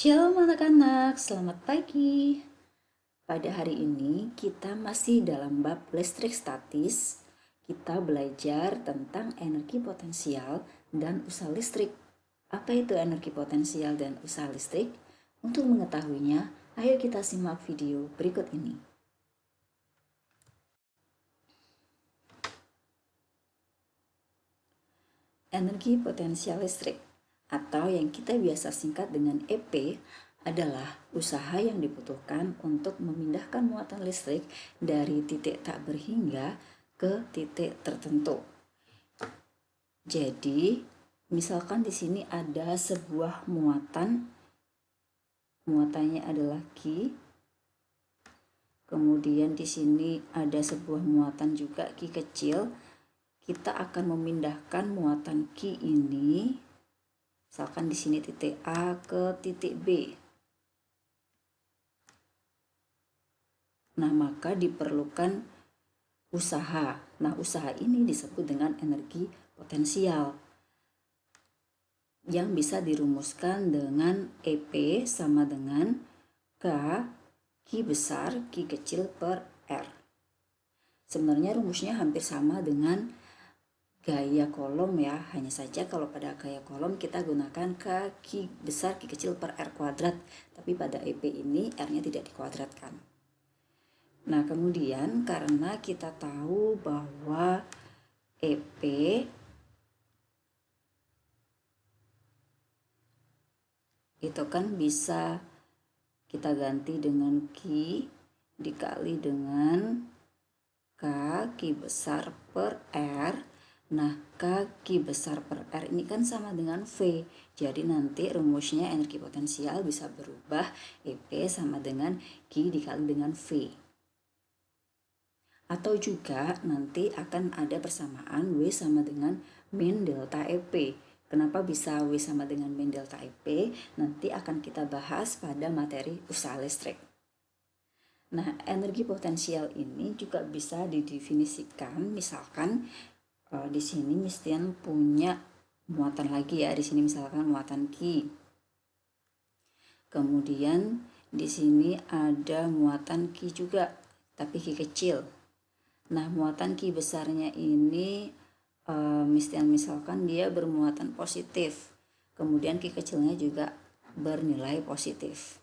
Shalom anak-anak, selamat pagi. Pada hari ini kita masih dalam bab listrik statis. Kita belajar tentang energi potensial dan usaha listrik. Apa itu energi potensial dan usaha listrik? Untuk mengetahuinya, ayo kita simak video berikut ini. Energi potensial listrik atau yang kita biasa singkat dengan EP adalah usaha yang dibutuhkan untuk memindahkan muatan listrik dari titik tak berhingga ke titik tertentu. Jadi, misalkan di sini ada sebuah muatannya adalah Q. Kemudian di sini ada sebuah muatan juga Q kecil. Kita akan memindahkan muatan Q ini, misalkan di sini titik A ke titik B. Nah, maka diperlukan usaha. Nah, usaha ini disebut dengan energi potensial yang bisa dirumuskan dengan EP sama dengan K Q besar Q kecil per R. Sebenarnya rumusnya hampir sama dengan gaya kolom ya, hanya saja kalau pada gaya kolom kita gunakan K Q besar Q kecil per R kuadrat, tapi pada EP ini R-nya tidak dikuadratkan. Nah, kemudian karena kita tahu bahwa EP itu kan bisa kita ganti dengan Q dikali dengan K Q besar per R. Nah, K Q besar per R ini kan sama dengan V. Jadi nanti rumusnya energi potensial bisa berubah EP sama dengan Q dikali dengan V. Atau juga nanti akan ada persamaan W sama dengan min delta EP. Kenapa bisa W sama dengan min delta EP? Nanti akan kita bahas pada materi usaha listrik. Nah, energi potensial ini juga bisa didefinisikan, misalkan di sini misalkan punya muatan lagi ya, di sini misalkan muatan Q. Kemudian di sini ada muatan Q juga, tapi Q kecil. Nah, muatan Q besarnya ini misalkan dia bermuatan positif. Kemudian Q kecilnya juga bernilai positif.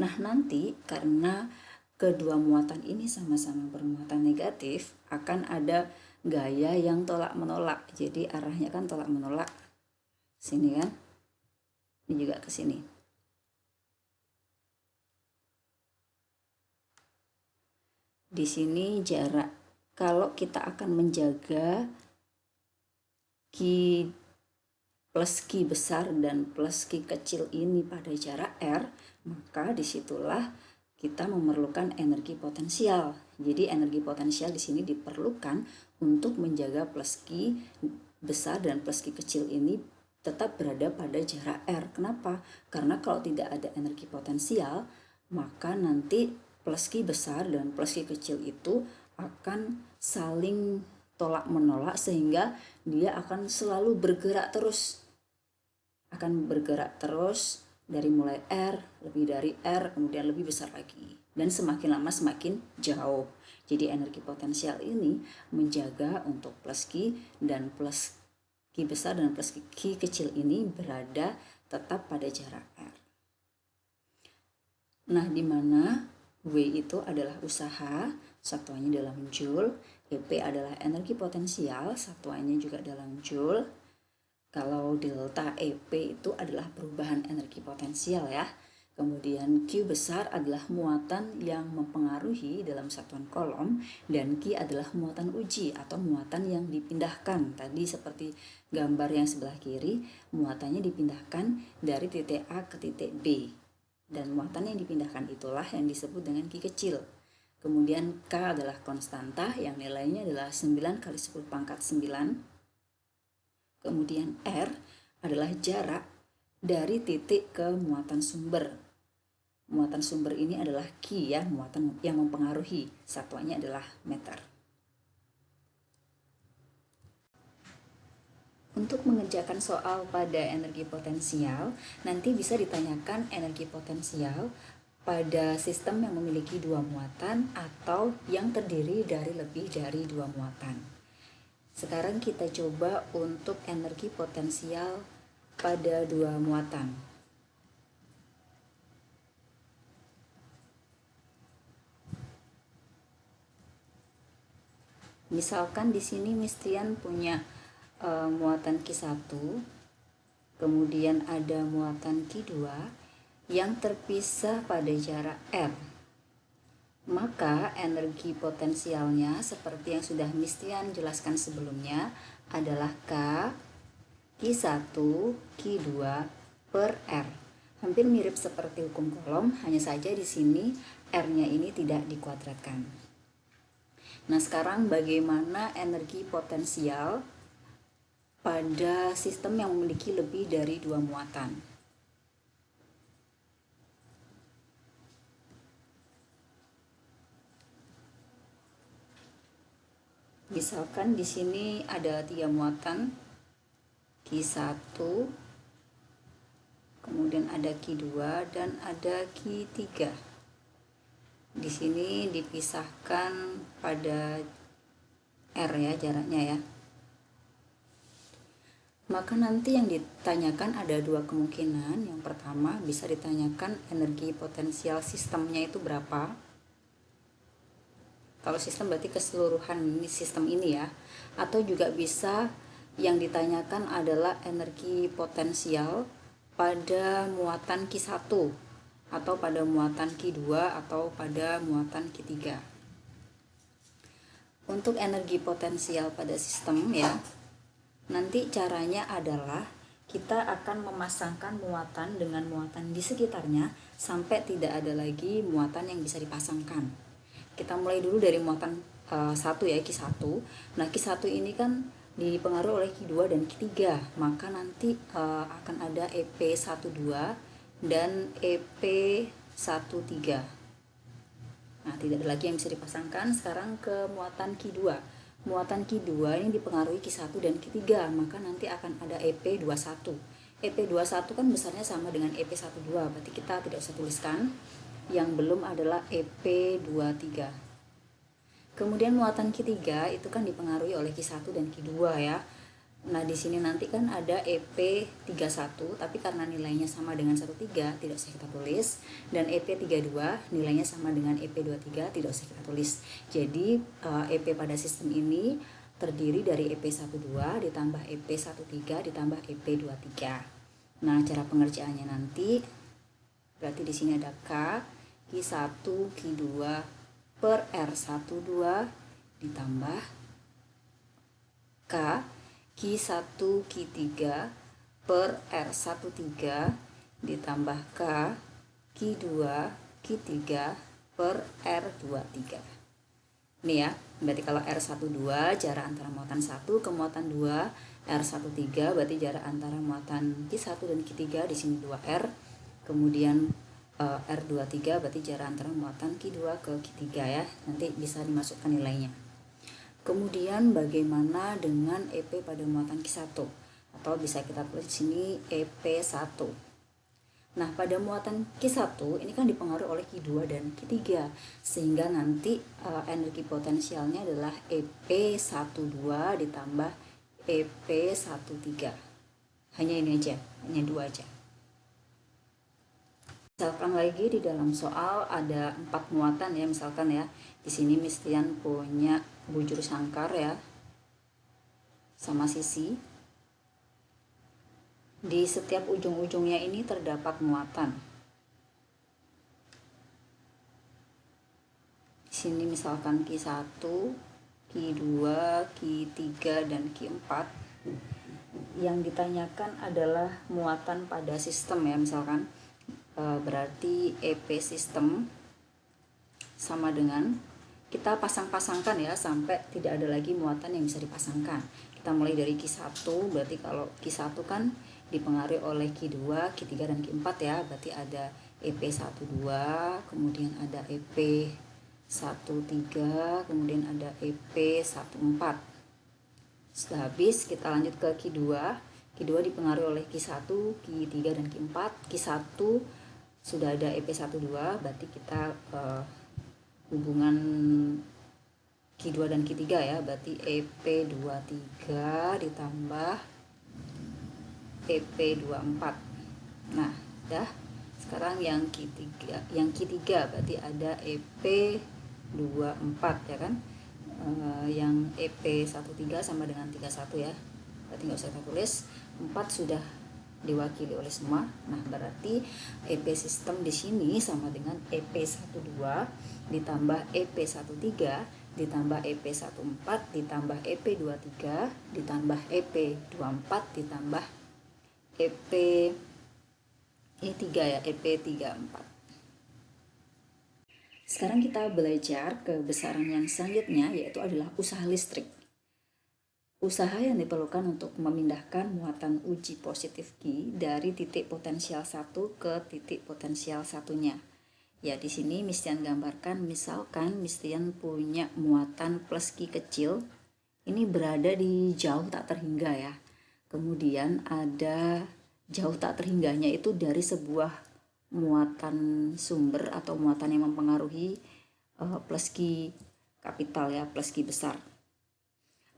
Nah, nanti karena kedua muatan ini sama-sama bermuatan negatif, akan ada gaya yang tolak menolak. Jadi arahnya kan tolak menolak. Sini kan? Ini juga ke sini. Di sini jarak. Kalau kita akan menjaga Q plus Q besar dan plus Q kecil ini pada jarak R, maka disitulah kita memerlukan energi potensial. Jadi energi potensial di sini diperlukan untuk menjaga plus Q besar dan plus Q kecil ini tetap berada pada jarak R. Kenapa? Karena kalau tidak ada energi potensial, maka nanti plus Q besar dan plus Q kecil itu akan saling tolak menolak sehingga dia akan selalu bergerak terus. Dari mulai R, lebih dari R, kemudian lebih besar lagi. Dan semakin lama semakin jauh. Jadi energi potensial ini menjaga untuk plus Q dan plus Q besar dan plus Q kecil ini berada tetap pada jarak R. Nah, di mana W itu adalah usaha, satuannya dalam Joule. EP adalah energi potensial, satuannya juga dalam Joule. Kalau delta EP itu adalah perubahan energi potensial ya. Kemudian Q besar adalah muatan yang mempengaruhi dalam satuan kolom, dan Q adalah muatan uji atau muatan yang dipindahkan. Tadi seperti gambar yang sebelah kiri, muatannya dipindahkan dari titik A ke titik B. Dan muatan yang dipindahkan itulah yang disebut dengan Q kecil. Kemudian K adalah konstanta yang nilainya adalah 9 kali 10 pangkat 9. Kemudian R adalah jarak dari titik ke muatan sumber. Muatan sumber ini adalah Q ya, muatan yang mempengaruhi. Satuannya adalah meter. Untuk mengerjakan soal pada energi potensial, nanti bisa ditanyakan energi potensial pada sistem yang memiliki dua muatan atau yang terdiri dari lebih dari dua muatan. Sekarang kita coba untuk energi potensial pada dua muatan. Misalkan di sini Mistian punya muatan Q1, kemudian ada muatan Q2 yang terpisah pada jarak R. Maka energi potensialnya seperti yang sudah Mistian jelaskan sebelumnya adalah K Q1 Q2 per R. Hampir mirip seperti hukum Coulomb, hanya saja di sini R-nya ini tidak dikuadratkan. Nah, sekarang bagaimana energi potensial pada sistem yang memiliki lebih dari dua muatan? Misalkan di sini ada 3 muatan, Q1, kemudian ada Q2 dan ada Q3. Di sini dipisahkan pada R ya, jaraknya ya. Maka nanti yang ditanyakan ada dua kemungkinan. Yang pertama bisa ditanyakan energi potensial sistemnya itu berapa. Kalau sistem berarti keseluruhan sistem ini ya. Atau juga bisa yang ditanyakan adalah energi potensial pada muatan Q1 atau pada muatan Q2 atau pada muatan Q3. Untuk energi potensial pada sistem ya, nanti caranya adalah kita akan memasangkan muatan dengan muatan di sekitarnya sampai tidak ada lagi muatan yang bisa dipasangkan. Kita mulai dulu dari muatan 1 ya, Q1. Nah, Q1 ini kan dipengaruhi oleh Q2 dan Q3, maka nanti akan ada EP12 dan EP13. Nah, tidak ada lagi yang bisa dipasangkan. Sekarang ke muatan Q2. Muatan Q2 ini dipengaruhi Q1 dan Q3, maka nanti akan ada EP21. EP21 kan besarnya sama dengan EP12, berarti kita tidak usah tuliskan. Yang belum adalah EP23. Kemudian muatan Q3 itu kan dipengaruhi oleh Q1 dan Q2 ya. Nah, di sini nanti kan ada EP31, tapi karena nilainya sama dengan 13 tidak usah kita tulis, dan EP32 nilainya sama dengan EP23 tidak usah kita tulis. Jadi EP pada sistem ini terdiri dari EP12 ditambah EP13 ditambah EP23. Nah, cara pengerjaannya nanti berarti di sini ada K Q1 Q2 per R12 ditambah K Q1 Q3 per R13 ditambah K Q2 Q3 per R23. Ini ya, berarti kalau R12 jarak antara muatan 1 ke muatan 2, R13 berarti jarak antara muatan Q1 dan Q3 di sini 2R. Kemudian R23 berarti jarak antara muatan Q2 ke Q3 ya. Nanti bisa dimasukkan nilainya. Kemudian bagaimana dengan EP pada muatan Q1? Atau bisa kita tulis di sini EP1. Nah, pada muatan Q1 ini kan dipengaruhi oleh Q2 dan Q3, sehingga nanti energi potensialnya adalah EP12 ditambah EP13. Hanya ini aja, hanya 2 aja. Misalkan lagi di dalam soal ada 4 muatan ya, misalkan ya. Di sini Mistian punya bujur sangkar ya, sama sisi. Di setiap ujung-ujungnya ini terdapat muatan. Di sini misalkan Q1, Q2, Q3 dan Q4. Yang ditanyakan adalah muatan pada sistem ya, misalkan berarti EP sistem sama dengan kita pasang-pasangkan ya sampai tidak ada lagi muatan yang bisa dipasangkan. Kita mulai dari Q1, berarti kalau Q1 kan dipengaruhi oleh Q2, Q3 dan Q4 ya, berarti ada EP12, kemudian ada EP13, kemudian ada EP14. Setelah habis kita lanjut ke Q2. Q2 dipengaruhi oleh Q1, Q3 dan Q4. Q1 sudah ada EP12, berarti kita hubungan Q2 dan Q3 ya, berarti EP23 ditambah EP24. Nah, dah. Sekarang yang Q3 berarti ada EP24 ya kan. Yang EP13 sama dengan 31 ya. Berarti nggak usah kita tulis. 4 sudah diwakili oleh semua. Nah, berarti EP sistem di sini sama dengan EP12 ditambah EP13 ditambah EP14 ditambah EP23 ditambah EP24 ditambah EP ini 3 ya, EP34. Sekarang kita belajar ke besaran yang selanjutnya, yaitu adalah usaha listrik. Usaha yang diperlukan untuk memindahkan muatan uji positif Q dari titik potensial 1 ke titik potensial satunya. Ya, di sini Mistian gambarkan, misalkan Mistian punya muatan plus Q kecil, ini berada di jauh tak terhingga ya. Kemudian ada jauh tak terhingganya itu dari sebuah muatan sumber atau muatan yang mempengaruhi plus Q kapital ya, plus Q besar.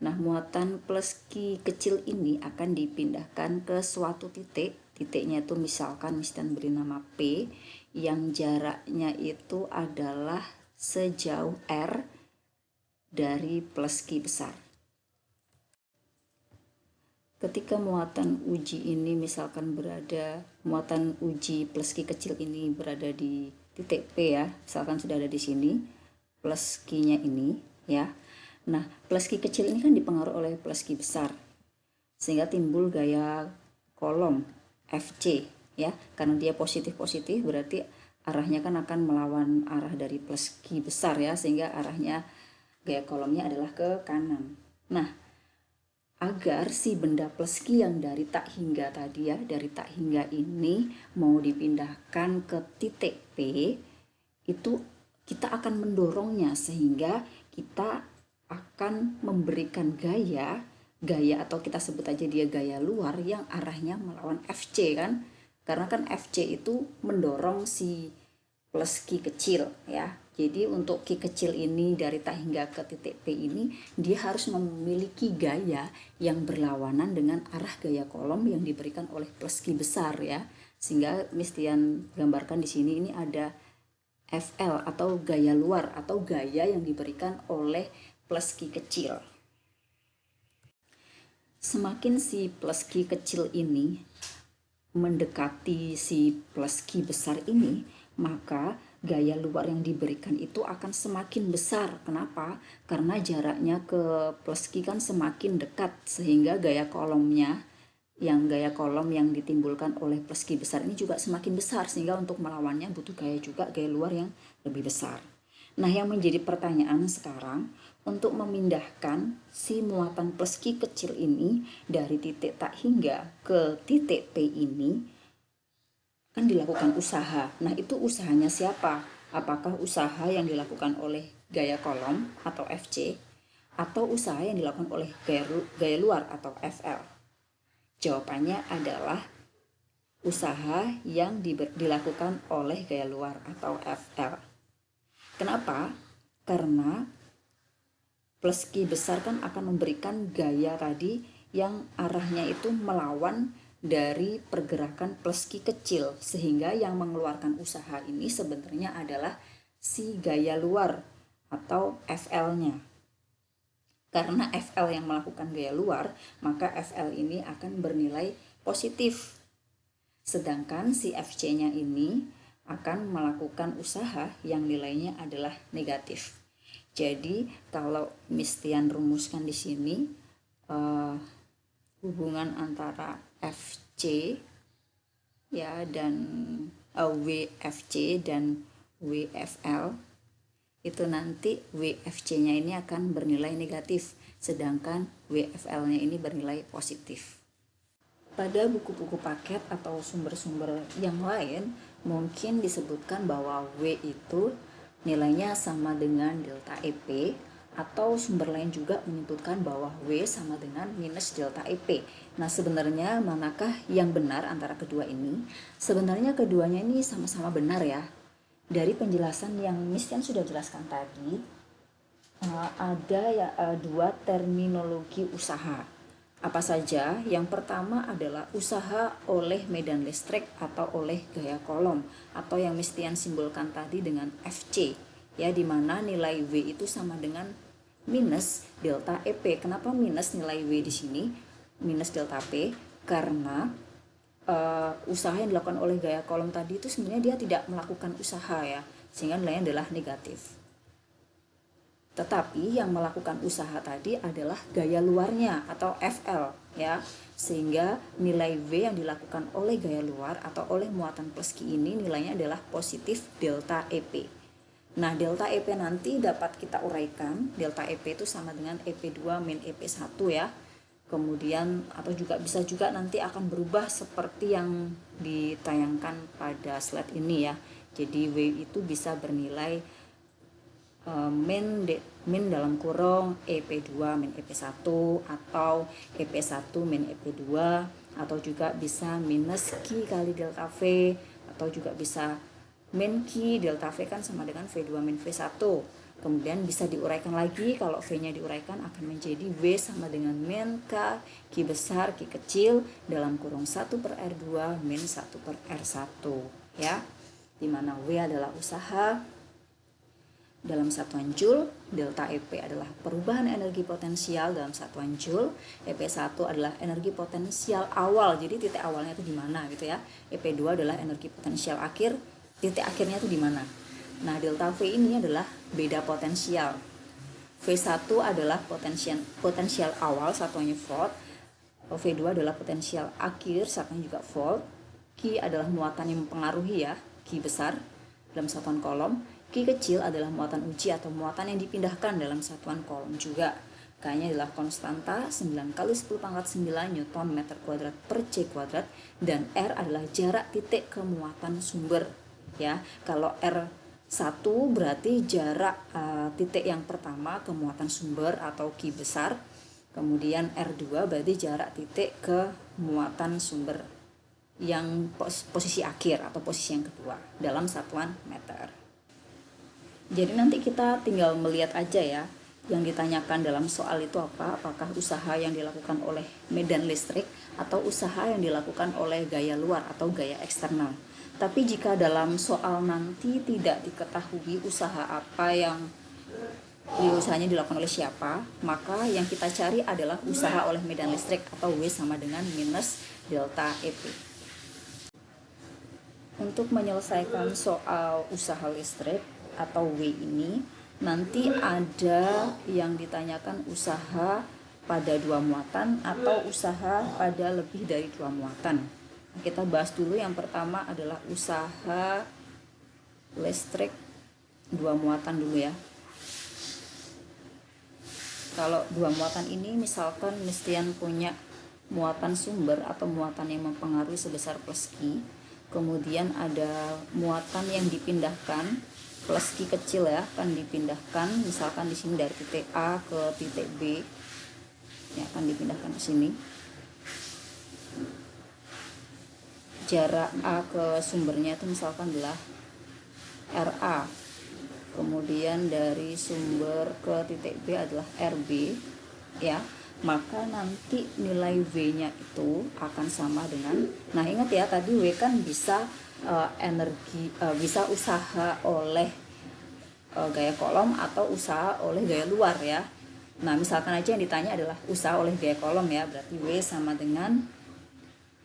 Nah, muatan plus Q kecil ini akan dipindahkan ke suatu titik. Titiknya itu misalkan beri nama P, yang jaraknya itu adalah sejauh R dari plus Q besar. Ketika muatan uji ini misalkan muatan uji plus Q kecil ini berada di titik P ya, misalkan sudah ada di sini, plus Q-nya ini ya. Nah, plus Q kecil ini kan dipengaruhi oleh plus Q besar, sehingga timbul gaya kolom FC ya, karena dia positif-positif berarti arahnya kan akan melawan arah dari plus Q besar ya, sehingga arahnya gaya kolomnya adalah ke kanan. Nah, agar si benda plus Q yang dari tak hingga tadi ya, dari tak hingga ini mau dipindahkan ke titik P, itu kita akan mendorongnya sehingga kita akan memberikan gaya atau kita sebut aja dia gaya luar yang arahnya melawan FC kan, karena kan FC itu mendorong si plus Q kecil ya. Jadi untuk Q kecil ini dari tak hingga ke titik P ini, dia harus memiliki gaya yang berlawanan dengan arah gaya kolom yang diberikan oleh plus Q besar ya. Sehingga Mistian gambarkan di sini ini ada FL atau gaya luar atau gaya yang diberikan oleh plus Q kecil. Semakin si plus Q kecil ini mendekati si plus Q besar ini, maka gaya luar yang diberikan itu akan semakin besar. Kenapa? Karena jaraknya ke plus Q kan semakin dekat, sehingga gaya kolom yang ditimbulkan oleh plus Q besar ini juga semakin besar, sehingga untuk melawannya butuh gaya luar yang lebih besar. Nah, yang menjadi pertanyaan sekarang, untuk memindahkan si muatan plus Q kecil ini dari titik tak hingga ke titik P ini kan dilakukan usaha. Nah, itu usahanya siapa? Apakah usaha yang dilakukan oleh gaya kolom atau FC, atau usaha yang dilakukan oleh gaya luar atau FL? Jawabannya adalah usaha yang dilakukan oleh gaya luar atau FL. Kenapa? Karena plus Q besar kan akan memberikan gaya tadi yang arahnya itu melawan dari pergerakan plus Q kecil, sehingga yang mengeluarkan usaha ini sebenarnya adalah si gaya luar atau FL-nya. Karena FL yang melakukan gaya luar, maka FL ini akan bernilai positif. Sedangkan si FC-nya ini akan melakukan usaha yang nilainya adalah negatif. Jadi kalau Mistian rumuskan di sini hubungan antara FC ya dan WFC dan WFL itu nanti WFC-nya ini akan bernilai negatif, sedangkan WFL-nya ini bernilai positif. Pada buku-buku paket atau sumber-sumber yang lain mungkin disebutkan bahwa W itu nilainya sama dengan delta EP atau sumber lain juga menyebutkan bahwa W sama dengan minus delta EP. Nah, sebenarnya manakah yang benar antara kedua ini? Sebenarnya keduanya ini sama-sama benar ya. Dari penjelasan yang Miss Tian sudah jelaskan tadi, ada ya dua terminologi usaha. Apa saja? Yang pertama adalah usaha oleh medan listrik atau oleh gaya kolom, atau yang Miss Tian simbolkan tadi dengan FC, ya, dimana nilai W itu sama dengan minus delta EP. Kenapa minus nilai W di sini? Minus delta P karena usaha yang dilakukan oleh gaya kolom tadi itu sebenarnya dia tidak melakukan usaha ya, sehingga nilainya adalah negatif. Tetapi yang melakukan usaha tadi adalah gaya luarnya atau FL ya, sehingga nilai V yang dilakukan oleh gaya luar atau oleh muatan plus Q ini nilainya adalah positif delta EP. Nah, delta EP nanti dapat kita uraikan. Delta EP itu sama dengan EP2 min EP1 ya. Kemudian atau juga bisa juga nanti akan berubah seperti yang ditayangkan pada slide ini ya. Jadi W itu bisa bernilai min dalam kurung EP2 min EP1 atau EP1 min EP2, atau juga bisa minus Q kali delta V, atau juga bisa min Q delta V kan sama dengan V2 min V1. Kemudian bisa diuraikan lagi, kalau V-nya diuraikan akan menjadi W sama dengan min K, Q besar, Q kecil, dalam kurung 1 per R2 min 1 per R1 ya. Dimana W adalah usaha dalam satuan Joule, delta EP adalah perubahan energi potensial dalam satuan Joule, EP1 adalah energi potensial awal, jadi titik awalnya itu di mana gitu ya. EP2 adalah energi potensial akhir, titik akhirnya itu di mana. Nah, delta V ini adalah beda potensial. V1 adalah potensial awal, satuannya volt. V2 adalah potensial akhir, satuannya juga volt. Q adalah muatan yang mempengaruhi ya, Q besar dalam satuan kolom. Q kecil adalah muatan uji atau muatan yang dipindahkan dalam satuan kolom juga. K-nya adalah konstanta 9 kali 10 pangkat 9 Newton meter kuadrat per C kuadrat, dan R adalah jarak titik ke muatan sumber ya. Kalau R1 berarti jarak titik yang pertama ke muatan sumber atau Q besar. Kemudian R2 berarti jarak titik ke muatan sumber yang posisi akhir atau posisi yang kedua dalam satuan meter. Jadi nanti kita tinggal melihat aja ya, yang ditanyakan dalam soal itu apa, apakah usaha yang dilakukan oleh medan listrik atau usaha yang dilakukan oleh gaya luar atau gaya eksternal. Tapi jika dalam soal nanti tidak diketahui usaha apa yang usahanya dilakukan oleh siapa, maka yang kita cari adalah usaha oleh medan listrik atau W sama dengan minus delta EP. Untuk menyelesaikan soal usaha listrik atau W ini, nanti ada yang ditanyakan usaha pada 2 muatan atau usaha pada lebih dari 2 muatan. Kita bahas dulu yang pertama adalah usaha listrik 2 muatan dulu ya. Kalau 2 muatan ini misalkan Miss Tian punya muatan sumber atau muatan yang mempengaruhi sebesar plus Q, kemudian ada muatan yang dipindahkan plus Q kecil ya, akan dipindahkan misalkan di sini dari titik A ke titik B ya, akan dipindahkan ke sini. Jarak A ke sumbernya itu misalkan adalah RA, kemudian dari sumber ke titik B adalah RB ya, maka nanti nilai V-nya itu akan sama dengan, nah ingat ya tadi W kan bisa bisa usaha oleh gaya kolom atau usaha oleh gaya luar ya. Nah, misalkan aja yang ditanya adalah usaha oleh gaya kolom ya, berarti W sama dengan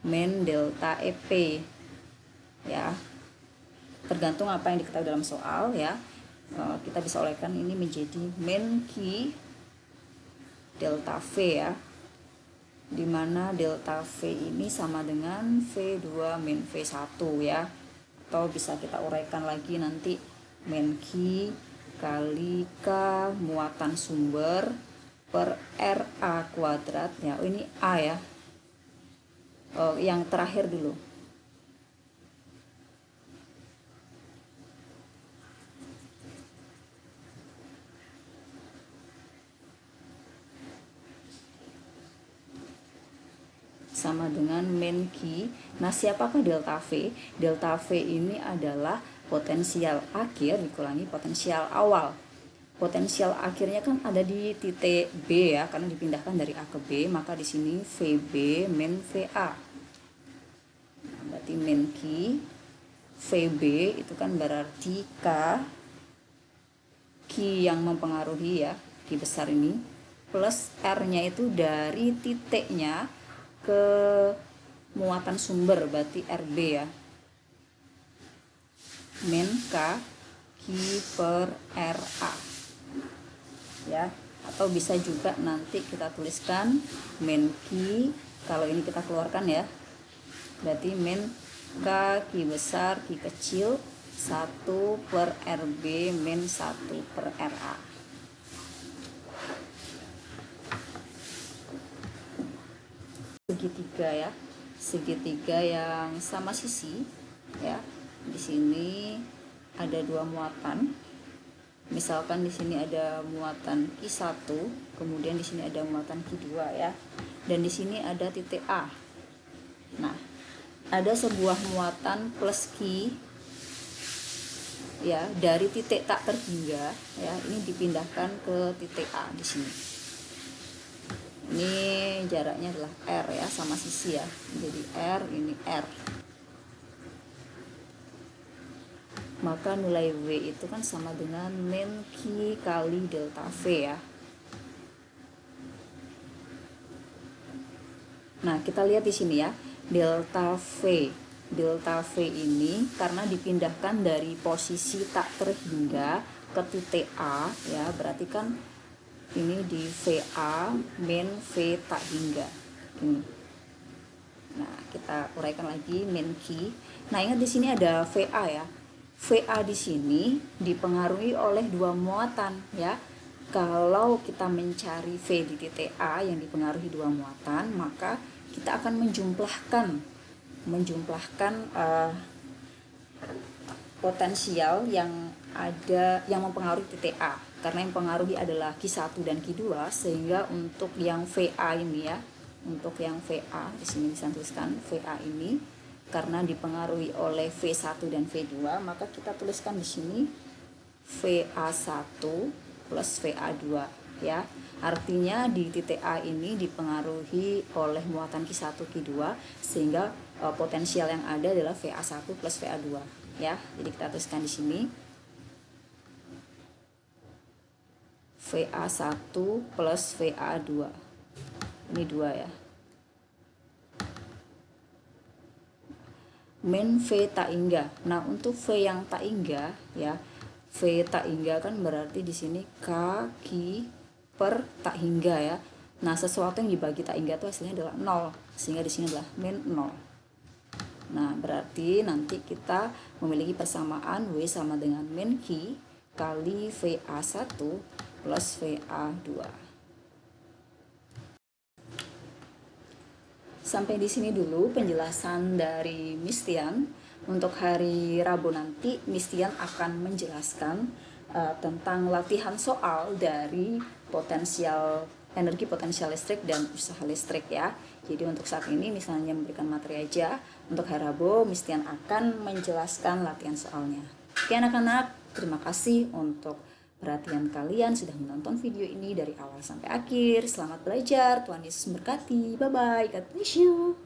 min delta EP ya. Tergantung apa yang diketahui dalam soal ya. Kita bisa olehkan ini menjadi min Q delta V ya, dimana delta V ini sama dengan V2 min V1 ya, atau bisa kita uraikan lagi nanti min Q kali K muatan sumber per RA kuadrat ya. Oh, ini A ya, yang terakhir dulu. sama dengan min Q. Nah, siapakah delta V? Delta V ini adalah potensial akhir dikurangi potensial awal. Potensial akhirnya kan ada di titik B ya, karena dipindahkan dari A ke B, maka di sini VB min VA. Nah, berarti min Q, VB itu kan berarti Q yang mempengaruhi ya, Q besar ini, plus R-nya itu dari titiknya ke muatan sumber, berarti RB ya, min K Q per RA ya, atau bisa juga nanti kita tuliskan min Q, kalau ini kita keluarkan ya, berarti min K Q besar Q kecil 1 per RB min 1 per RA. Segitiga ya, segitiga yang sama sisi ya. Di sini ada dua muatan. Misalkan di sini ada muatan Q1, kemudian di sini ada muatan Q2 ya. Dan di sini ada titik A. Nah, ada sebuah muatan plus Q ya, dari titik tak terhingga ya, ini dipindahkan ke titik A di sini. Ini jaraknya adalah R ya, sama sisi ya. Jadi R, ini R. Maka nilai W itu kan sama dengan min Q kali delta V ya. Nah, kita lihat di sini ya, delta V. Delta V ini karena dipindahkan dari posisi tak terhingga ke titik A ya, berarti kan ini di VA min V tak hingga ini. Nah, kita uraikan lagi min Q. Nah, ingat di sini ada VA ya. VA di sini dipengaruhi oleh dua muatan ya. Kalau kita mencari V di titik A yang dipengaruhi dua muatan, maka kita akan menjumlahkan potensial yang ada yang mempengaruhi titik A. Karena yang mempengaruhi adalah Q1 dan Q2, sehingga untuk yang VA ini ya, untuk yang VA di sini bisa tuliskan VA ini karena dipengaruhi oleh V1 dan V2, maka kita tuliskan di sini VA1 plus VA2 ya. Artinya di titik A ini dipengaruhi oleh muatan Q1 Q2, sehingga potensial yang ada adalah VA1 plus VA2 ya. Jadi kita tuliskan di sini VA1 plus VA2. Ini 2 ya. Min V tak hingga. Nah, untuk V yang tak hingga ya, V tak hingga kan berarti di sini K Q per tak hingga ya. Nah, sesuatu yang dibagi tak hingga itu hasilnya adalah 0, sehingga di sini adalah min 0. Nah, berarti nanti kita memiliki persamaan W sama dengan min Q kali VA1 plus VA2. Sampai di sini dulu penjelasan dari Miss Tian. Untuk hari Rabu nanti Miss Tian akan menjelaskan tentang latihan soal dari energi potensial listrik dan usaha listrik ya. Jadi untuk saat ini misalnya memberikan materi aja. Untuk hari Rabu Miss Tian akan menjelaskan latihan soalnya. Oke anak-anak, terima kasih untuk perhatian kalian sudah menonton video ini dari awal sampai akhir. Selamat belajar, Tuhan Yesus memberkati. Bye bye, God bless you.